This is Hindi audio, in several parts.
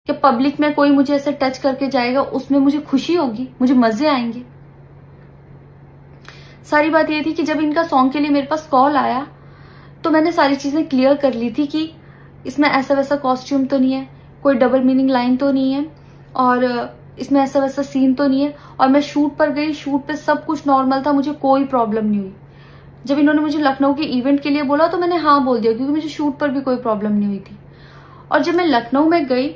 कि पब्लिक में कोई मुझे ऐसे टच करके जाएगा, उसमें मुझे खुशी होगी, मुझे मजे आएंगे। सारी बात ये थी कि जब इनका सॉन्ग के लिए मेरे पास कॉल आया तो मैंने सारी चीजें क्लियर कर ली थी कि इसमें ऐसा वैसा कॉस्ट्यूम तो नहीं है, कोई डबल मीनिंग लाइन तो नहीं है, और इसमें ऐसा वैसा सीन तो नहीं है। और मैं शूट पर गई, शूट पे सब कुछ नॉर्मल था, मुझे कोई प्रॉब्लम नहीं हुई। जब इन्होंने मुझे लखनऊ के इवेंट के लिए बोला तो मैंने हाँ बोल दिया, क्योंकि मुझे शूट पर भी कोई प्रॉब्लम नहीं हुई थी। और जब मैं लखनऊ में गई,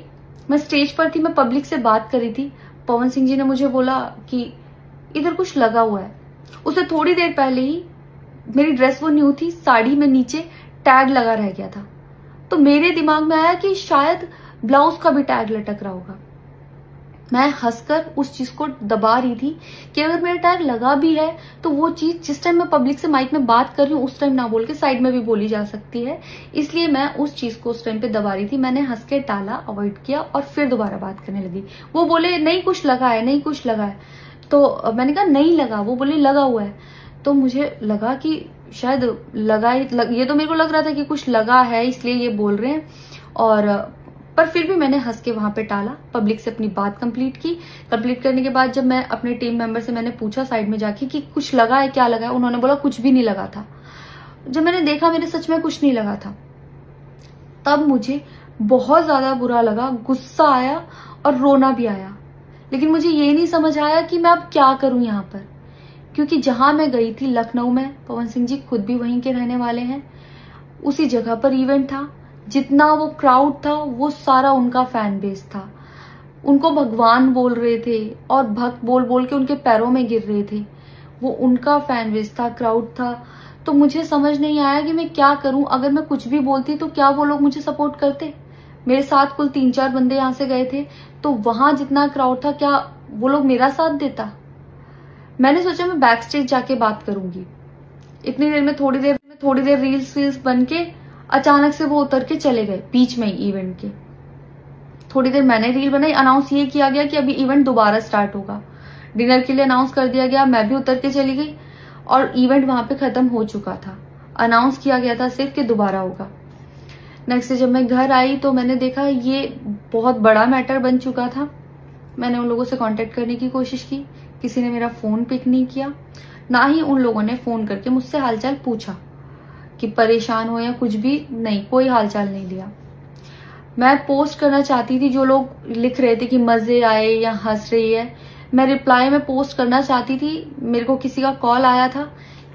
मैं स्टेज पर थी, मैं पब्लिक से बात कर रही थी, पवन सिंह जी ने मुझे बोला कि इधर कुछ लगा हुआ है। उससे थोड़ी देर पहले ही मेरी ड्रेस वो न्यू थी, साड़ी में नीचे टैग लगा रह गया था। तो मेरे दिमाग में आया कि शायद ब्लाउज का भी टैग लटक रहा होगा। मैं हंसकर उस चीज को दबा रही थी कि अगर मेरा टैग लगा भी है तो वो चीज जिस टाइम मैं पब्लिक से माइक में बात कर रही हूँ उस टाइम ना बोल के साइड में भी बोली जा सकती है, इसलिए मैं उस चीज को उस टाइम पे दबा रही थी। मैंने हंस के टाला, अवॉइड किया और फिर दोबारा बात करने लगी। वो बोले नहीं कुछ लगा है, नहीं कुछ लगा है। तो मैंने कहा नहीं लगा, वो बोले लगा हुआ है। तो मुझे लगा कि शायद ये तो मेरे को लग रहा था कि कुछ लगा है इसलिए ये बोल रहे हैं, और पर फिर भी मैंने हंस के वहां पे टाला, पब्लिक से अपनी बात कंप्लीट की। कंप्लीट करने के बाद जब मैं अपने टीम मेंबर से मैंने पूछा साइड में जाके कि कुछ लगा है, क्या लगा है, उन्होंने बोला कुछ भी नहीं लगा था। जब मैंने देखा मेरे सच में कुछ नहीं लगा था, तब मुझे बहुत ज्यादा बुरा लगा, गुस्सा आया और रोना भी आया। लेकिन मुझे ये नहीं समझ आया कि मैं अब क्या करूं यहाँ पर, क्योंकि जहां मैं गई थी लखनऊ में, पवन सिंह जी खुद भी वहीं के रहने वाले हैं, उसी जगह पर इवेंट था। जितना वो क्राउड था वो सारा उनका फैन बेस था। उनको भगवान बोल रहे थे और भक्त बोल बोल के उनके पैरों में गिर रहे थे। वो उनका फैन बेस था, क्राउड था। तो मुझे समझ नहीं आया कि मैं क्या करूं। अगर मैं कुछ भी बोलती तो क्या वो लोग मुझे सपोर्ट करते? मेरे साथ कुल 3-4 बंदे यहाँ से गए थे, तो वहां जितना क्राउड था क्या वो लोग मेरा साथ देता? मैंने सोचा मैं बैक स्टेज जाके बात करूंगी। इतनी देर में थोड़ी देर रील्स बन के अचानक से वो उतर के चले गए बीच में ही इवेंट के। थोड़ी देर मैंने रील बनाई, अनाउंस ये किया गया कि अभी इवेंट दोबारा स्टार्ट होगा। डिनर के लिए अनाउंस कर दिया गया, मैं भी उतर के चली गई और इवेंट वहां पे खत्म हो चुका था। अनाउंस किया गया था सिर्फ कि दोबारा होगा। नेक्स्ट डे जब मैं घर आई तो मैंने देखा ये बहुत बड़ा मैटर बन चुका था। मैंने उन लोगों से कांटेक्ट करने की कोशिश की, किसी ने मेरा फोन पिक नहीं किया, ना ही उन लोगों ने फोन करके मुझसे हालचाल पूछा कि परेशान हो या कुछ भी, नहीं, कोई हालचाल नहीं लिया। मैं पोस्ट करना चाहती थी, जो लोग लिख रहे थे कि मजे आए या हंस रही है, मैं रिप्लाई में पोस्ट करना चाहती थी। मेरे को किसी का कॉल आया था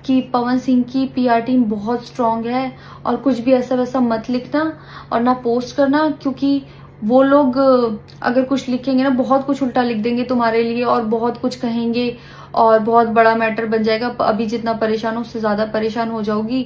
कि पवन सिंह की पीआर टीम बहुत स्ट्रांग है और कुछ भी ऐसा वैसा मत लिखना और ना पोस्ट करना, क्योंकि वो लोग अगर कुछ लिखेंगे ना बहुत कुछ उल्टा लिख देंगे तुम्हारे लिए और बहुत कुछ कहेंगे और बहुत बड़ा मैटर बन जाएगा। अभी जितना परेशान हो उससे ज्यादा परेशान हो जाओगी।